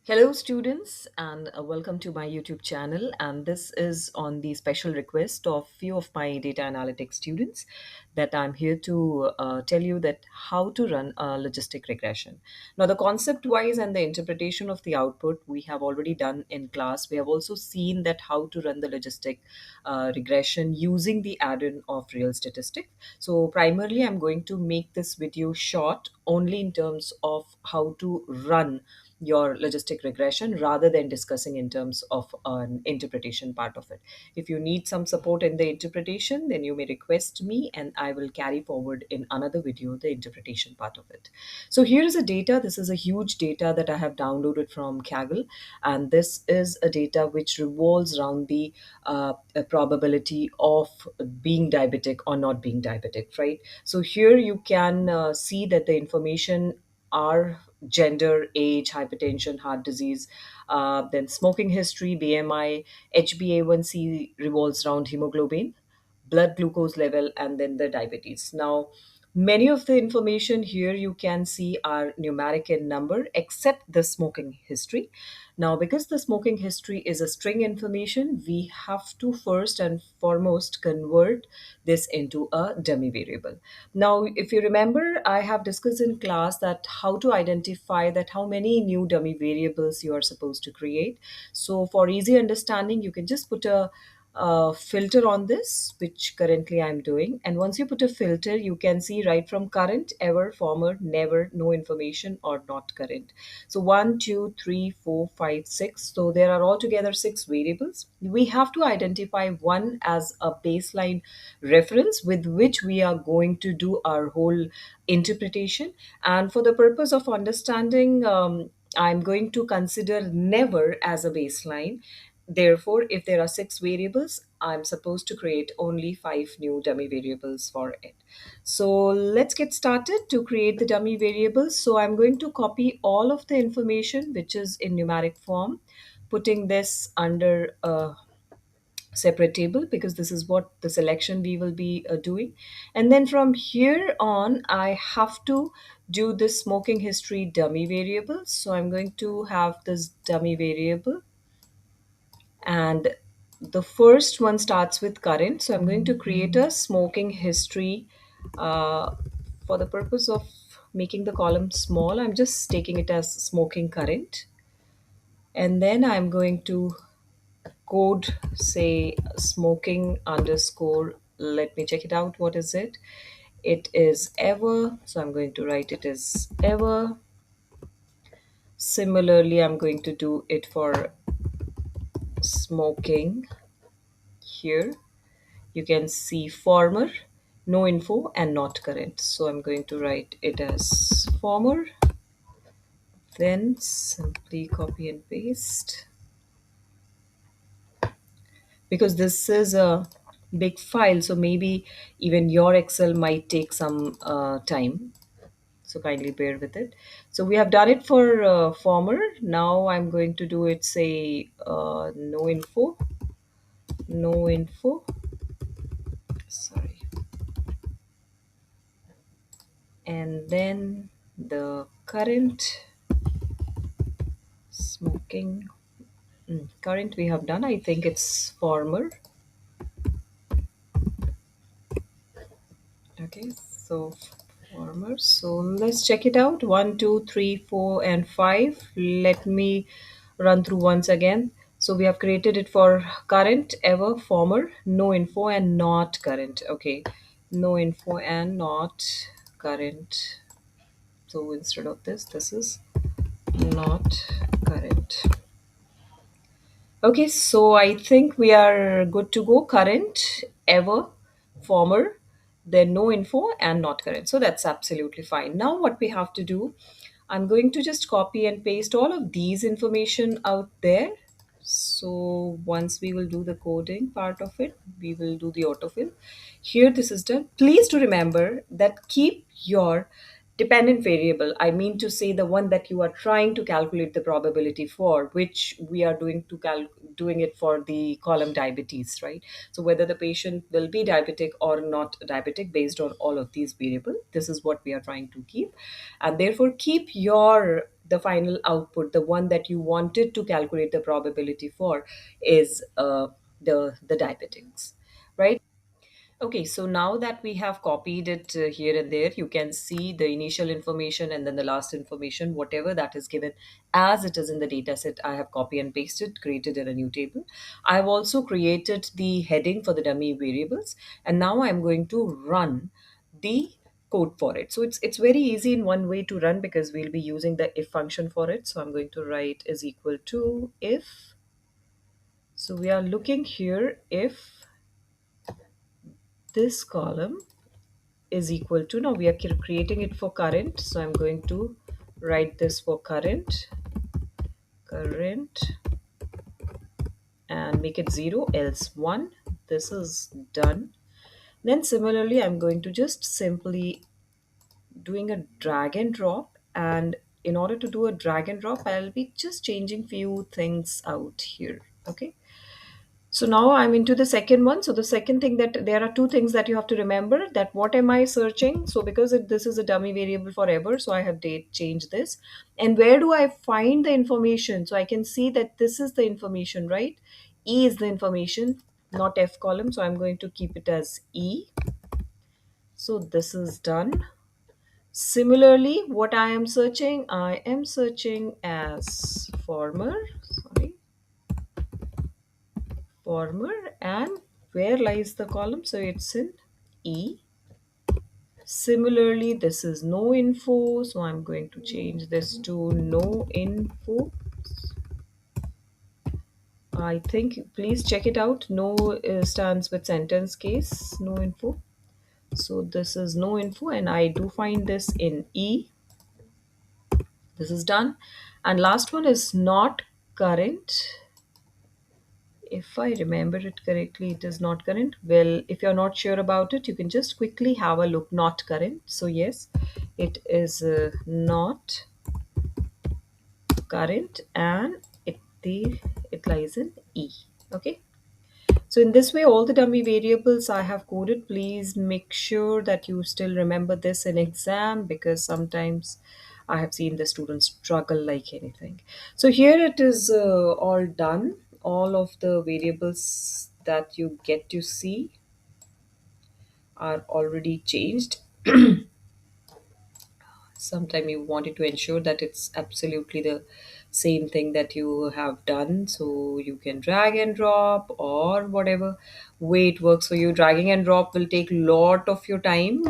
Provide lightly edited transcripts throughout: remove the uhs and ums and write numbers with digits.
Hello, students, and welcome to my YouTube channel. And this is on the special request of few of my data analytics students that I'm here to tell you that how to run a logistic regression. Now, the concept wise and the interpretation of the output we have already done in class. We have also seen that how to run the logistic regression using the add-in of real statistics. So, primarily, I'm going to make this video short only in terms of how to run your logistic regression rather than discussing in terms of an interpretation part of it. If you need some support in the interpretation, then you may request me and I will carry forward in another video the interpretation part of it. So here is a data. This is a huge data that I have downloaded from Kaggle, and this is a data which revolves around the probability of being diabetic or not being diabetic, right? So here you can see that the information are gender, age, hypertension, heart disease, then smoking history, BMI, HbA1c revolves around hemoglobin, blood glucose level, and then the diabetes. Now, many of the information here you can see are numeric in number except the smoking history. Now, because the smoking history is a string information, we have to first and foremost convert this into a dummy variable. Now, if you remember, I have discussed in class that how to identify that how many new dummy variables you are supposed to create. So for easy understanding, you can just put a filter on this, which currently I'm doing. And once you put a filter, you can see right from current, ever, former, never, no information, or not current. So 1, 2, 3, 4, 5, 6. So there are altogether 6 variables. We have to identify one as a baseline reference with which we are going to do our whole interpretation. And for the purpose of understanding, I'm going to consider never as a baseline. Therefore, if there are 6 variables, I'm supposed to create only 5 new dummy variables for it. So let's get started to create the dummy variables. So I'm going to copy all of the information which is in numeric form, putting this under a separate table because this is what the selection we will be doing. And then from here on, I have to do this smoking history dummy variable. So I'm going to have this dummy variable, and the first one starts with current. So I'm going to create a smoking history. For the purpose of making the column small, I'm just taking it as smoking current. And then I'm going to code, say, smoking underscore. Let me check it out. What is it? It is ever. So I'm going to write it as ever. Similarly, I'm going to do it for smoking here. You can see former, no info, and not current. So I'm going to write it as former, then simply copy and paste. Because this is a big file, so maybe even your Excel might take some time. So kindly bear with it. So we have done it for former. Now I'm going to do it, say, no info, no info. Sorry. And then the current smoking current we have done. I think it's former. Okay, so former. So let's check it out. 1, 2, 3, 4, and 5. Let me run through once again. So we have created it for current, ever, former, no info, and not current. Okay, no info and not current. So instead of this is not current. Okay, so I think we are good to go. Current, ever, former, then no info and not current. So that's absolutely fine. Now what we have to do, I'm going to just copy and paste all of these information out there. So once we will do the coding part of it, we will do the autofill. Here this is done. Please to remember that keep your dependent variable, I mean to say the one that you are trying to calculate the probability for, which we are doing it for the column diabetes, right? So whether the patient will be diabetic or not diabetic based on all of these variable, this is what we are trying to keep. And therefore keep your the final output, the one that you wanted to calculate the probability for, is the diabetics, right? Okay, so now that we have copied it here and there, you can see the initial information and then the last information, whatever that is given as it is in the data set. I have copy and pasted, created in a new table. I have also created the heading for the dummy variables, and now I'm going to run the code for it. So it's very easy in one way to run because we'll be using the if function for it. So I'm going to write is equal to if. So we are looking here if this column is equal to, now we are creating it for current, so I'm going to write this for current and make it 0 else 1. This is done. Then similarly I'm going to just simply doing a drag and drop, and in order to do a drag and drop I'll be just changing few things out here. Okay, so now I'm into the second one. So the second thing, that there are two things that you have to remember, that what am I searching? So because this is a dummy variable forever, so I have date change this. And where do I find the information? So I can see that this is the information, right? E is the information, not F column. So I'm going to keep it as E. So this is done. Similarly, what I am searching as former, and where lies the column? So it's in E. Similarly, this is no info, so I'm going to change this to no info. I think, please check it out. No stands with sentence case, no info. So this is no info, and I do find this in E. This is done. And last one is not current. If I remember it correctly, it is not current. Well, if you're not sure about it, you can just quickly have a look. Not current. So yes, it is not current, and it lies in E. Okay. So in this way, all the dummy variables I have coded. Please make sure that you still remember this in exam, because sometimes I have seen the students struggle like anything. So here it is all done. All of the variables that you get to see are already changed. Sometime you wanted to ensure that it's absolutely the same thing that you have done, so you can drag and drop or whatever way it works for you. Dragging and drop will take lot of your time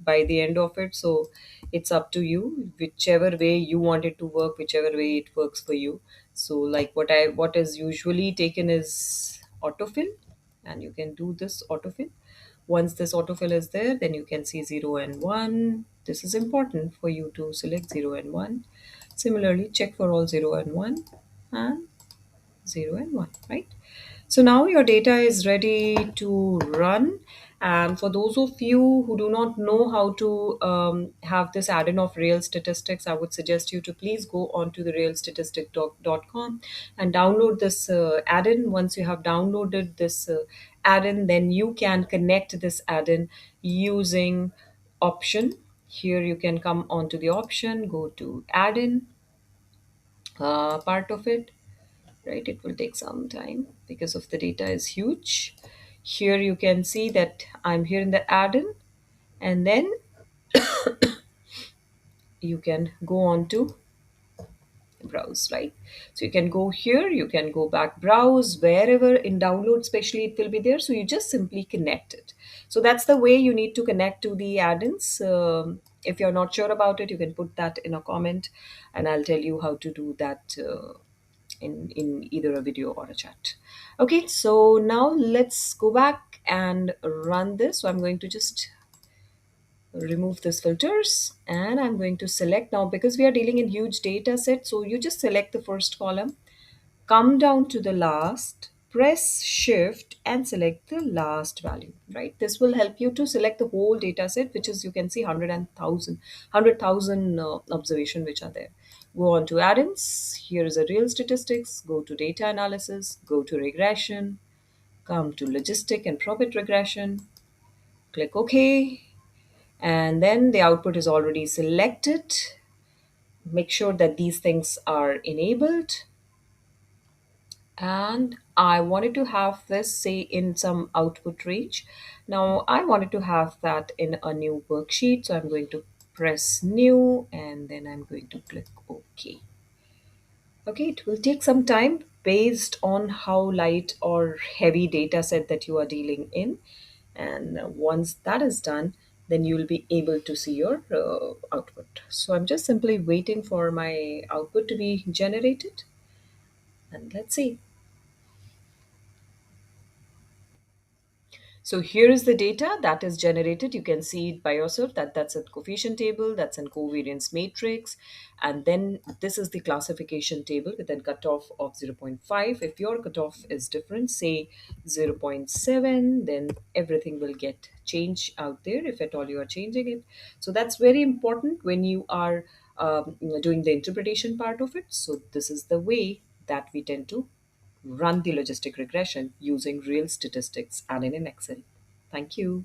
by the end of it, so it's up to you, whichever way you want it to work, whichever way it works for you. So like what is usually taken is autofill, and you can do this autofill. Once this autofill is there, then you can see 0 and 1. This is important for you to select 0 and 1. Similarly, check for all 0 and 1 and 0 and 1, right? So now your data is ready to run. And for those of you who do not know how to have this add-in of real statistics, I would suggest you to please go on to the realstatistic.com and download this add-in. Once you have downloaded this add-in, then you can connect this add-in using option. Here you can come onto the option, go to add-in part of it, right? It will take some time because of the data is huge. Here you can see that I'm here in the add-in, and then you can go on to browse, right? So you can go here, you can go back, browse wherever in download, especially it will be there. So you just simply connect it. So that's the way you need to connect to the add-ins. If you're not sure about it, you can put that in a comment, and I'll tell you how to do that in either a video or a chat. Okay, so now let's go back and run this. So I'm going to just remove this filters, and I'm going to select now, because we are dealing in huge data set. So you just select the first column, come down to the last, press shift and select the last value, right? This will help you to select the whole data set, which is, you can see, 100,000 observation which are there. Go on to add-ins. Here is a real statistics. Go to data analysis. Go to regression. Come to logistic and profit regression. Click OK. And then the output is already selected. Make sure that these things are enabled. And I wanted to have this, say, in some output range. Now I wanted to have that in a new worksheet, so I'm going to press new and then I'm going to click OK. Okay, it will take some time based on how light or heavy data set that you are dealing in. And once that is done, then you will be able to see your output. So I'm just simply waiting for my output to be generated. And let's see. So here is the data that is generated. You can see it by yourself that that's a coefficient table, that's a covariance matrix, and then this is the classification table with a cutoff of zero point 0.5. If your cutoff is different, say 0.7, then everything will get changed out there if at all you are changing it. So that's very important when you are doing the interpretation part of it. So this is the way that we tend to run the logistic regression using real statistics and in an Excel. Thank you.